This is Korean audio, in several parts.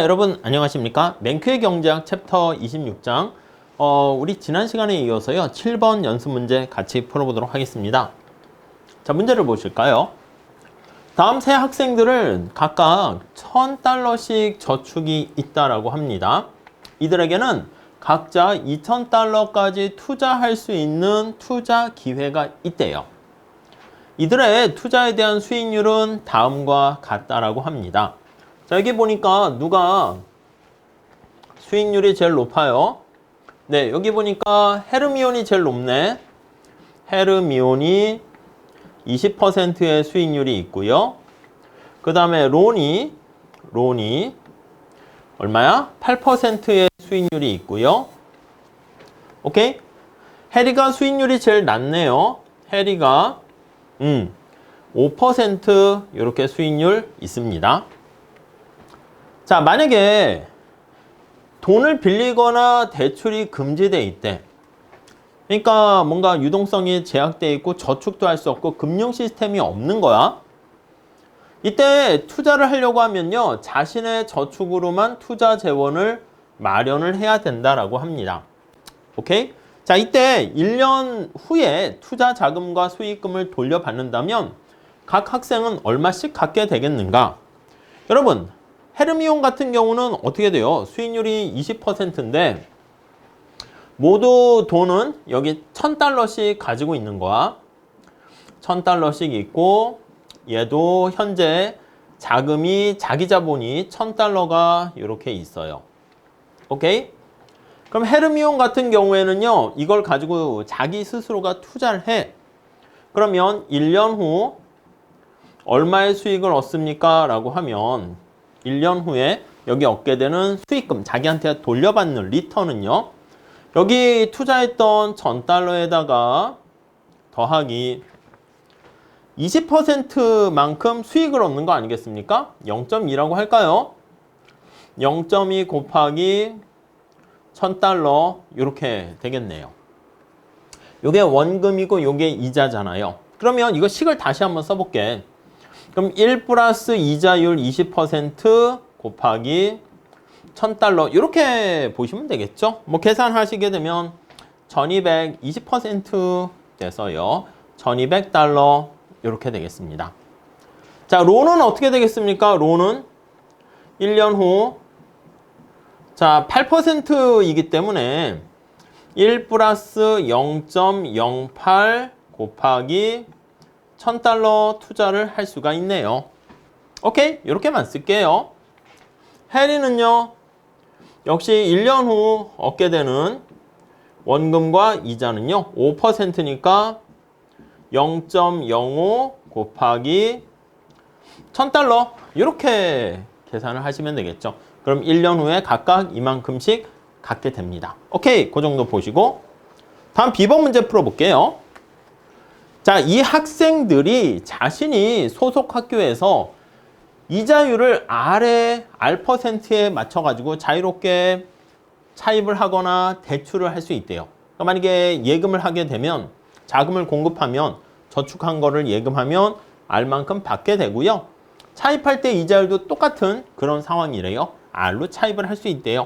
여러분 안녕하십니까? 맹크의 경제학 챕터 26장 우리 지난 시간에 이어서요 7번 연습 문제 같이 풀어보도록 하겠습니다. 자, 문제를 보실까요? 다음 세 학생들은 각각 $1000씩 저축이 있다라고 합니다. 이들에게는 각자 $2000까지 투자할 수 있는 투자 기회가 있대요. 이들의 투자에 대한 수익률은 다음과 같다라고 합니다. 자, 여기 보니까 누가 수익률이 제일 높아요? 네, 여기 보니까 헤르미온이 제일 높네. 헤르미온이 20%의 수익률이 있고요. 그 다음에 론이 얼마야? 8%의 수익률이 있고요. 오케이? 해리가 수익률이 제일 낮네요. 해리가 5% 이렇게 수익률 있습니다. 자, 만약에 돈을 빌리거나 대출이 금지돼 있대. 그러니까 뭔가 유동성이 제약돼 있고 저축도 할 수 없고 금융 시스템이 없는 거야. 이때 투자를 하려고 하면요, 자신의 저축으로만 투자 재원을 마련을 해야 된다라고 합니다. 오케이? 자, 이때 1년 후에 투자 자금과 수익금을 돌려받는다면 각 학생은 얼마씩 갖게 되겠는가? 여러분, 헤르미온 같은 경우는 어떻게 돼요? 수익률이 20%인데 모두 돈은 여기 $1000씩 가지고 있는 거야. $1000씩 있고 얘도 현재 자금이 자기 자본이 $1000가 이렇게 있어요. 오케이? 그럼 헤르미온 같은 경우에는요, 이걸 가지고 자기 스스로가 투자를 해. 그러면 1년 후 얼마의 수익을 얻습니까? 라고 하면 1년 후에 여기 얻게 되는 수익금, 자기한테 돌려받는 리턴은요, 여기 투자했던 $1000에다가 더하기 20%만큼 수익을 얻는 거 아니겠습니까? 0.2라고 할까요? 0.2 곱하기 $1000 이렇게 되겠네요. 요게 원금이고 요게 이자잖아요. 그러면 이거 식을 다시 한번 써볼게. 그럼 1 플러스 이자율 20% 곱하기 $1000 이렇게 보시면 되겠죠? 뭐 계산하시게 되면 1200 20% 돼서요 1200달러 이렇게 되겠습니다. 자, 론은 어떻게 되겠습니까? 론은 1년 후 자 8%이기 때문에 1 플러스 0.08 곱하기 $1000 투자를 할 수가 있네요. 오케이? 이렇게만 쓸게요. 해리는요, 역시 1년 후 얻게 되는 원금과 이자는요, 5%니까 0.05 곱하기 $1000 이렇게 계산을 하시면 되겠죠. 그럼 1년 후에 각각 이만큼씩 갖게 됩니다. 오케이, 그 정도 보시고 다음 B번 문제 풀어볼게요. 자, 이 학생들이 자신이 소속 학교에서 이자율을 R%에 맞춰가지고 자유롭게 차입을 하거나 대출을 할 수 있대요. 그러니까 만약에 예금을 하게 되면 자금을 공급하면 저축한 거를 예금하면 R만큼 받게 되고요. 차입할 때 이자율도 똑같은 그런 상황이래요. R로 차입을 할 수 있대요.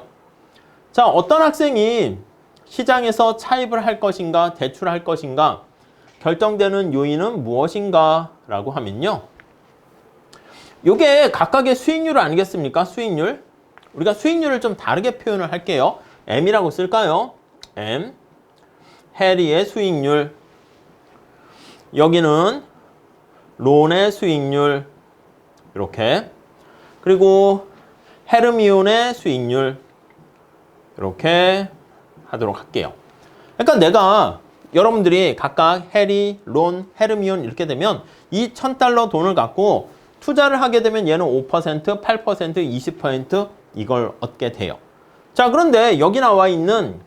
자, 어떤 학생이 시장에서 차입을 할 것인가 대출할 것인가 결정되는 요인은 무엇인가 라고 하면요, 요게 각각의 수익률 아니겠습니까? 수익률. 우리가 수익률을 좀 다르게 표현을 할게요. M이라고 쓸까요? M. 해리의 수익률. 여기는 론의 수익률. 이렇게. 그리고 헤르미온의 수익률. 이렇게 하도록 할게요. 그러니까 내가 여러분들이 각각 해리, 론, 헤르미온 이렇게 되면 이 $1000 돈을 갖고 투자를 하게 되면 얘는 5%, 8%, 20% 이걸 얻게 돼요. 자, 그런데 여기 나와 있는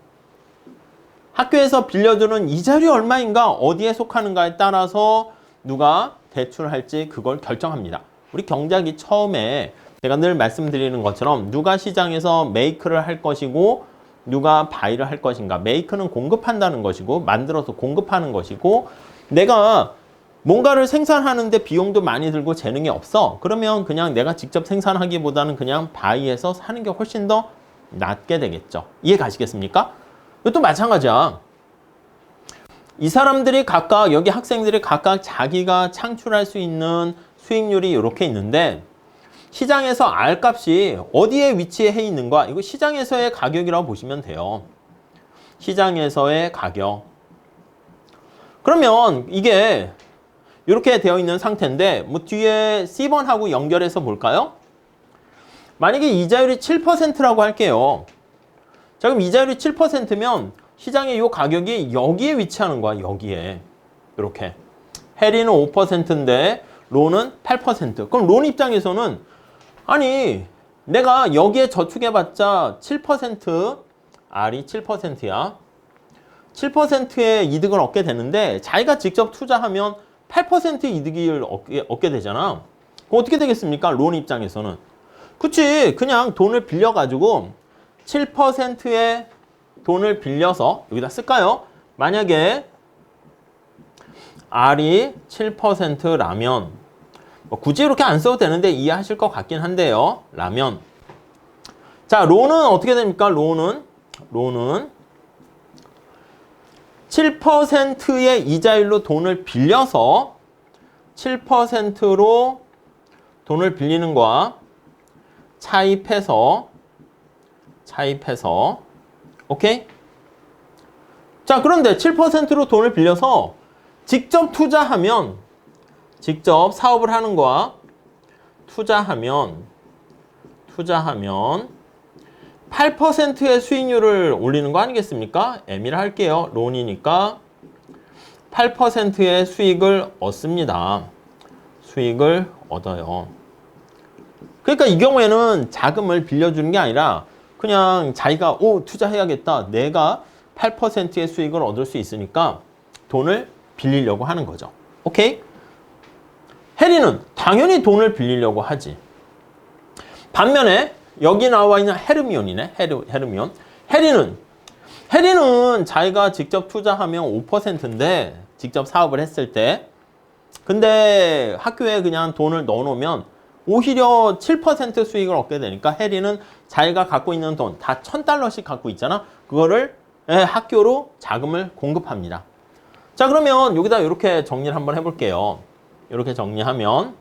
학교에서 빌려주는 이자율이 얼마인가, 어디에 속하는가에 따라서 누가 대출할지 그걸 결정합니다. 우리 경제학이 처음에 제가 늘 말씀드리는 것처럼 누가 시장에서 메이크를 할 것이고 누가 바이를 할 것인가. 메이크는 공급한다는 것이고 만들어서 공급하는 것이고 내가 뭔가를 생산하는데 비용도 많이 들고 재능이 없어. 그러면 그냥 내가 직접 생산하기보다는 그냥 바이에서 사는 게 훨씬 더 낫게 되겠죠. 이해 가시겠습니까? 이것도 마찬가지야. 이 사람들이 각각, 여기 학생들이 각각 자기가 창출할 수 있는 수익률이 이렇게 있는데 시장에서 R 값이 어디에 위치해 있는가? 이거 시장에서의 가격이라고 보시면 돼요. 시장에서의 가격. 그러면 이게 이렇게 되어 있는 상태인데 뭐 뒤에 C번하고 연결해서 볼까요? 만약에 이자율이 7%라고 할게요. 자, 그럼 이자율이 7%면 시장의 이 가격이 여기에 위치하는 거야. 여기에. 이렇게. 해리는 5%인데 론은 8%. 그럼 론 입장에서는 아니 내가 여기에 저축해봤자 7% R이 7%야. 7%의 이득을 얻게 되는데 자기가 직접 투자하면 8%의 이득을 얻게 되잖아. 그럼 어떻게 되겠습니까? 론 입장에서는. 그치. 그냥 돈을 빌려가지고 7%의 돈을 빌려서 여기다 쓸까요? 만약에 R이 7%라면 뭐 굳이 이렇게 안 써도 되는데 이해하실 것 같긴 한데요. 라면 자, 론은 어떻게 됩니까? 론은 7%의 이자율로 돈을 빌려서 7%로 돈을 빌리는 거와 차입해서 오케이? 자, 그런데 7%로 돈을 빌려서 직접 투자하면 직접 사업을 하는 거와 투자하면 8%의 수익률을 올리는 거 아니겠습니까? M이라 할게요. 론이니까 8%의 수익을 얻습니다. 수익을 얻어요. 그러니까 이 경우에는 자금을 빌려주는 게 아니라 그냥 자기가 투자해야겠다. 내가 8%의 수익을 얻을 수 있으니까 돈을 빌리려고 하는 거죠. 오케이? 해리는 당연히 돈을 빌리려고 하지. 반면에 여기 나와 있는 헤르미온이네. 헤르미온. 해리는 자기가 직접 투자하면 5%인데 직접 사업을 했을 때 근데 학교에 그냥 돈을 넣어놓으면 오히려 7% 수익을 얻게 되니까 해리는 자기가 갖고 있는 돈 다 $1,000씩 갖고 있잖아. 그거를 학교로 자금을 공급합니다. 자, 그러면 여기다 이렇게 정리를 한번 해볼게요. 이렇게 정리하면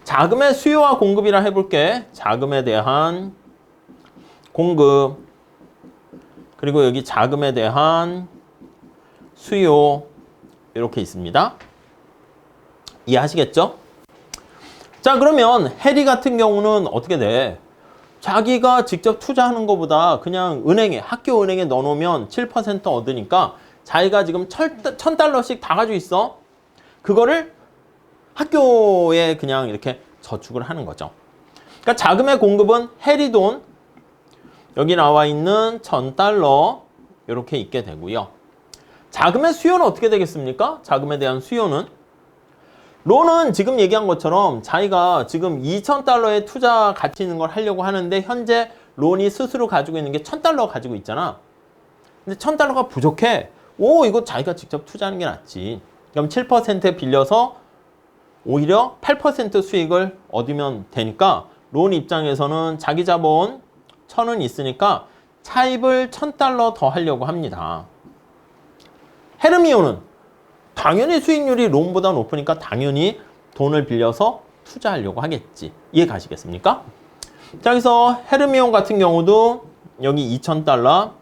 자금의 수요와 공급이라 해볼게. 자금에 대한 공급 그리고 여기 자금에 대한 수요 이렇게 있습니다. 이해하시겠죠? 자, 그러면 해리 같은 경우는 어떻게 돼? 자기가 직접 투자하는 것보다 그냥 학교 은행에 넣어놓으면 7% 얻으니까 자기가 지금 $1,000씩 다 가지고 있어. 그거를 학교에 그냥 이렇게 저축을 하는 거죠. 그러니까 자금의 공급은 해리 돈, 여기 나와 있는 $1,000 이렇게 있게 되고요. 자금의 수요는 어떻게 되겠습니까? 자금에 대한 수요는 론은 지금 얘기한 것처럼 자기가 지금 $2,000의 투자 가치 있는 걸 하려고 하는데 현재 론이 스스로 가지고 있는 게 $1,000 가지고 있잖아. 근데 $1,000가 부족해. 이거 자기가 직접 투자하는 게 낫지. 그럼 7% 빌려서 오히려 8% 수익을 얻으면 되니까 론 입장에서는 자기 자본 1,000은 있으니까 차입을 $1,000 더 하려고 합니다. 헤르미온은 당연히 수익률이 론보다 높으니까 당연히 돈을 빌려서 투자하려고 하겠지. 이해 가시겠습니까? 자, 여기서 헤르미온 같은 경우도 여기 $2,000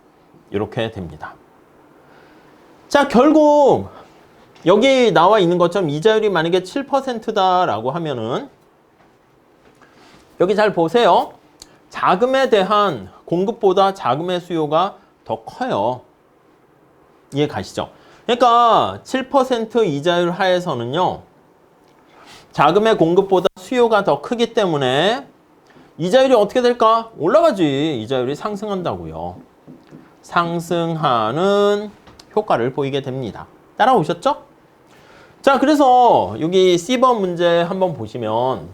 이렇게 됩니다. 자, 결국 여기 나와 있는 것처럼 이자율이 만약에 7%다라고 하면은 여기 잘 보세요. 자금에 대한 공급보다 자금의 수요가 더 커요. 이해 가시죠? 그러니까 7% 이자율 하에서는요. 자금의 공급보다 수요가 더 크기 때문에 이자율이 어떻게 될까? 올라가지. 이자율이 상승한다고요. 상승하는 효과를 보이게 됩니다. 따라오셨죠? 자, 그래서 여기 C번 문제 한번 보시면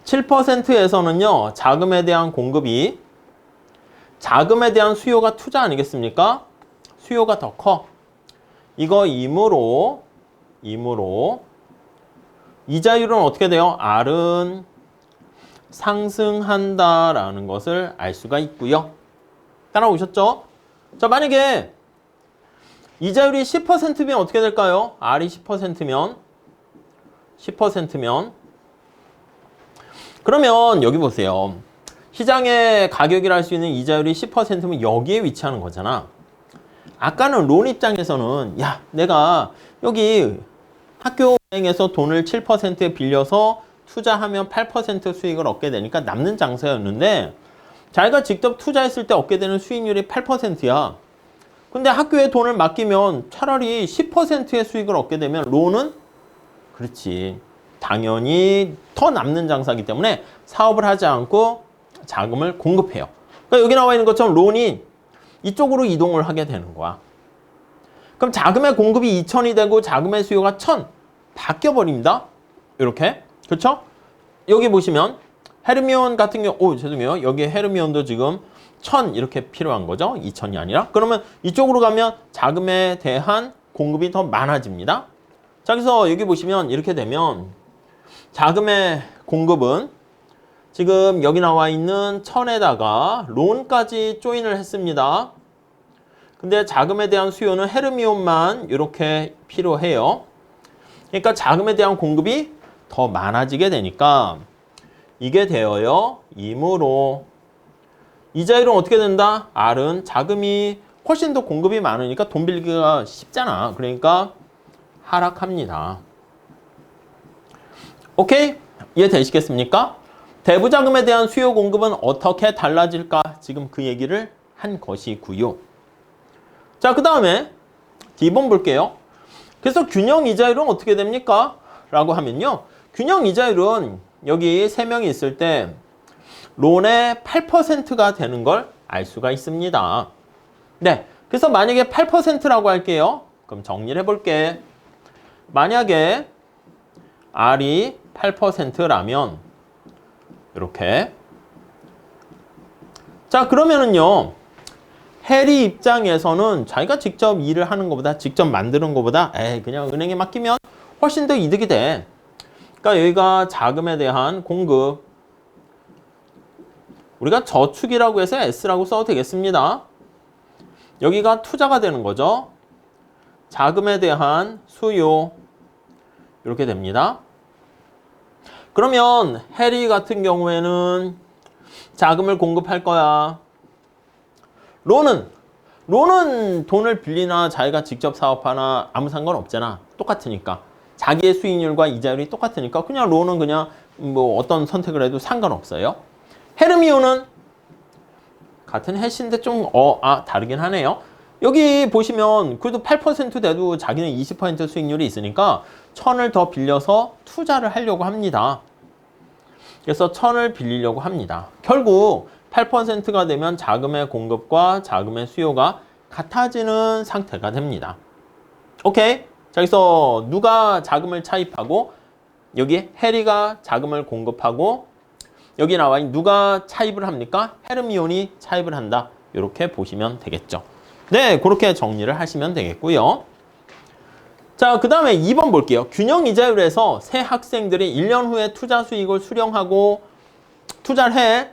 7%에서는요. 자금에 대한 공급이 자금에 대한 수요가 투자 아니겠습니까? 수요가 더 커. 이거이므로 이므로 이자율은 어떻게 돼요? R은 상승한다라는 것을 알 수가 있고요. 따라오셨죠? 자, 만약에 이자율이 10%면 어떻게 될까요? R이 10%면 그러면 여기 보세요. 시장의 가격이라 할 수 있는 이자율이 10%면 여기에 위치하는 거잖아. 아까는 론 입장에서는 야, 내가 여기 학교은행에서 돈을 7%에 빌려서 투자하면 8% 수익을 얻게 되니까 남는 장사였는데 자기가 직접 투자했을 때 얻게 되는 수익률이 8%야. 근데 학교에 돈을 맡기면 차라리 10%의 수익을 얻게 되면 론은 그렇지. 당연히 더 남는 장사이기 때문에 사업을 하지 않고 자금을 공급해요. 그러니까 여기 나와 있는 것처럼 론이 이쪽으로 이동을 하게 되는 거야. 그럼 자금의 공급이 2,000이 되고 자금의 수요가 1,000 바뀌어버립니다. 이렇게. 그렇죠? 여기 보시면 헤르미온 같은 경우, 죄송해요. 여기 헤르미온도 지금 1,000 이렇게 필요한 거죠. 2,000이 아니라. 그러면 이쪽으로 가면 자금에 대한 공급이 더 많아집니다. 자, 그래서 여기 보시면 이렇게 되면 자금의 공급은 지금 여기 나와 있는 1,000에다가 론까지 조인을 했습니다. 근데 자금에 대한 수요는 헤르미온만 이렇게 필요해요. 그러니까 자금에 대한 공급이 더 많아지게 되니까 이게 되어요. 이므로 이자율은 어떻게 된다? R은 자금이 훨씬 더 공급이 많으니까 돈 빌기가 쉽잖아. 그러니까 하락합니다. 오케이? 이해되시겠습니까? 대부자금에 대한 수요 공급은 어떻게 달라질까? 지금 그 얘기를 한 것이고요. 자, 그 다음에 D번 볼게요. 그래서 균형 이자율은 어떻게 됩니까? 라고 하면요. 균형 이자율은 여기 3명이 있을 때 론의 8%가 되는 걸 알 수가 있습니다. 네. 그래서 만약에 8%라고 할게요. 그럼 정리를 해볼게. 만약에 R이 8%라면 이렇게. 자, 그러면은요. 해리 입장에서는 자기가 직접 일을 하는 것보다 직접 만드는 것보다 그냥 은행에 맡기면 훨씬 더 이득이 돼. 그러니까 여기가 자금에 대한 공급. 우리가 저축이라고 해서 S라고 써도 되겠습니다. 여기가 투자가 되는 거죠. 자금에 대한 수요. 이렇게 됩니다. 그러면 해리 같은 경우에는 자금을 공급할 거야. 론은 돈을 빌리나 자기가 직접 사업하나 아무 상관없잖아. 똑같으니까. 자기의 수익률과 이자율이 똑같으니까 그냥 론은 그냥 뭐 어떤 선택을 해도 상관없어요. 헤르미온은 같은 해시인데 좀 다르긴 하네요. 여기 보시면 그래도 8% 돼도 자기는 20% 수익률이 있으니까 1,000을 더 빌려서 투자를 하려고 합니다. 그래서 1,000을 빌리려고 합니다. 결국 8%가 되면 자금의 공급과 자금의 수요가 같아지는 상태가 됩니다. 오케이? 자, 그래서 누가 자금을 차입하고 여기 해리가 자금을 공급하고 여기 나와 있는 누가 차입을 합니까? 헤르미온이 차입을 한다. 이렇게 보시면 되겠죠. 네, 그렇게 정리를 하시면 되겠고요. 자, 그 다음에 2번 볼게요. 균형 이자율에서 새 학생들이 1년 후에 투자 수익을 수령하고 투자를 해.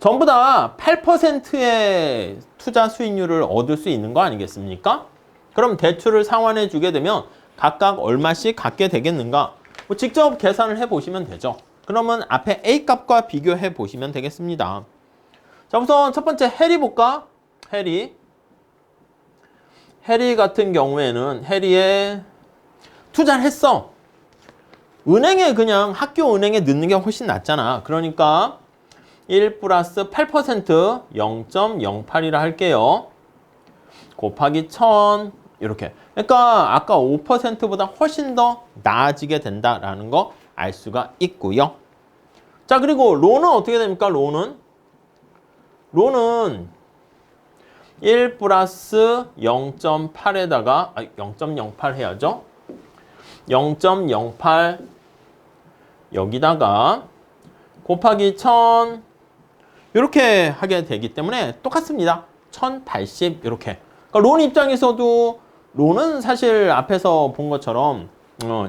전부 다 8%의 투자 수익률을 얻을 수 있는 거 아니겠습니까? 그럼 대출을 상환해 주게 되면 각각 얼마씩 갖게 되겠는가? 뭐 직접 계산을 해 보시면 되죠. 그러면 앞에 A 값과 비교해 보시면 되겠습니다. 자, 우선 첫 번째 해리 볼까? 해리 같은 경우에는 해리에 투자를 했어. 은행에 그냥 학교 은행에 넣는 게 훨씬 낫잖아. 그러니까 1 플러스 8% 0.08이라 할게요. 곱하기 1,000 이렇게. 그러니까 아까 5%보다 훨씬 더 나아지게 된다라는 거 알 수가 있고요. 자, 그리고 론은 어떻게 됩니까? 론은 1 플러스 0.8에다가 0.08 해야죠. 0.08 여기다가 곱하기 1,000 이렇게 하게 되기 때문에 똑같습니다. 1,080 이렇게. 그러니까 론 입장에서도 론은 사실 앞에서 본 것처럼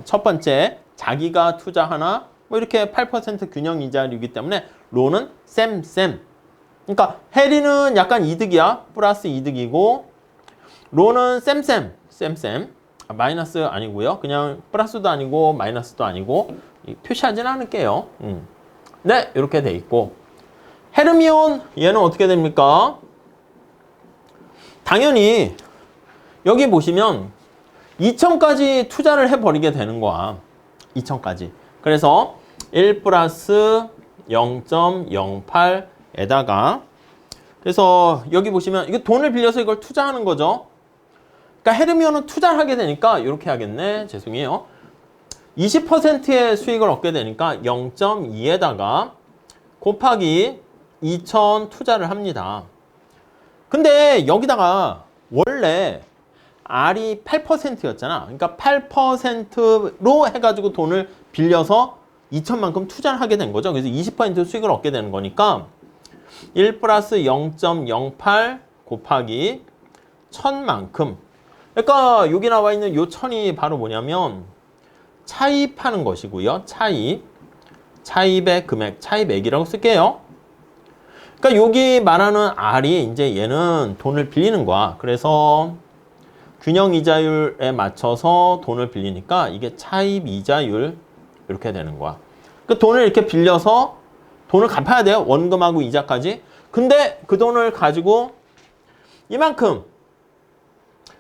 첫 번째 자기가 투자하나 뭐 이렇게 8% 균형 이자율이기 때문에 론은 쌤. 그러니까 해리는 약간 이득이야. 플러스 이득이고 론은 쌤. 마이너스 아니고요. 그냥 플러스도 아니고 마이너스도 아니고 표시하진 않을게요. 네, 이렇게 돼 있고 헤르미온 얘는 어떻게 됩니까? 당연히 여기 보시면 2천까지 투자를 해버리게 되는 거야. 2천까지. 그래서 1 플러스 0.08에다가 그래서 여기 보시면 이거 돈을 빌려서 이걸 투자하는 거죠. 그러니까 헤르미온은 투자를 하게 되니까 이렇게 하겠네. 죄송해요. 20%의 수익을 얻게 되니까 0.2에다가 곱하기 2천 투자를 합니다. 근데 여기다가 원래 R이 8%였잖아. 그러니까 8%로 해가지고 돈을 빌려서 2천만큼 투자를 하게 된 거죠. 그래서 20% 수익을 얻게 되는 거니까 1 플러스 0.08 곱하기 1000만큼. 그러니까 여기 나와 있는 요 1000이 바로 뭐냐면 차입하는 것이고요. 차입의 금액, 차입액이라고 쓸게요. 그러니까 여기 말하는 R이 이제 얘는 돈을 빌리는 거야. 그래서 균형 이자율에 맞춰서 돈을 빌리니까 이게 차입 이자율 이렇게 되는 거야. 그 돈을 이렇게 빌려서 돈을 갚아야 돼요. 원금하고 이자까지. 근데 그 돈을 가지고 이만큼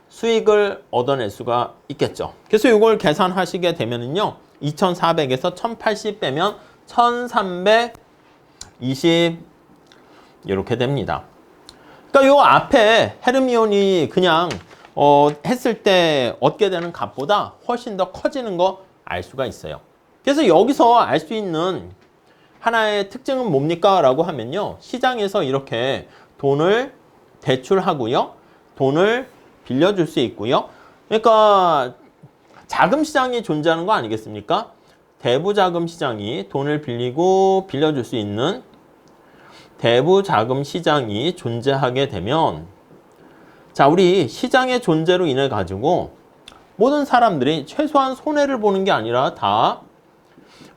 수익을 얻어낼 수가 있겠죠. 그래서 이걸 계산하시게 되면은요. 2400에서 1080 빼면 1320 이렇게 됩니다. 그러니까 요 앞에 헤르미온이 그냥 했을 때 얻게 되는 값보다 훨씬 더 커지는 거 알 수가 있어요. 그래서 여기서 알 수 있는 하나의 특징은 뭡니까? 라고 하면요. 시장에서 이렇게 돈을 대출하고요. 돈을 빌려줄 수 있고요. 그러니까 자금 시장이 존재하는 거 아니겠습니까? 대부 자금 시장이 돈을 빌리고 빌려줄 수 있는 대부 자금 시장이 존재하게 되면 자, 우리 시장의 존재로 인해 가지고 모든 사람들이 최소한 손해를 보는 게 아니라 다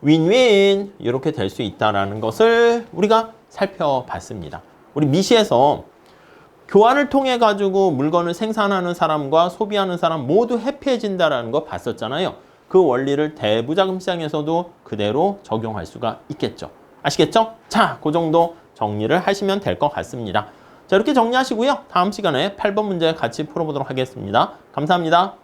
윈윈 이렇게 될 수 있다는 것을 우리가 살펴봤습니다. 우리 미시에서 교환을 통해 가지고 물건을 생산하는 사람과 소비하는 사람 모두 해피해진다는 거 봤었잖아요. 그 원리를 대부자금 시장에서도 그대로 적용할 수가 있겠죠. 아시겠죠? 자, 그 정도 정리를 하시면 될 것 같습니다. 자, 이렇게 정리하시고요. 다음 시간에 8번 문제 같이 풀어보도록 하겠습니다. 감사합니다.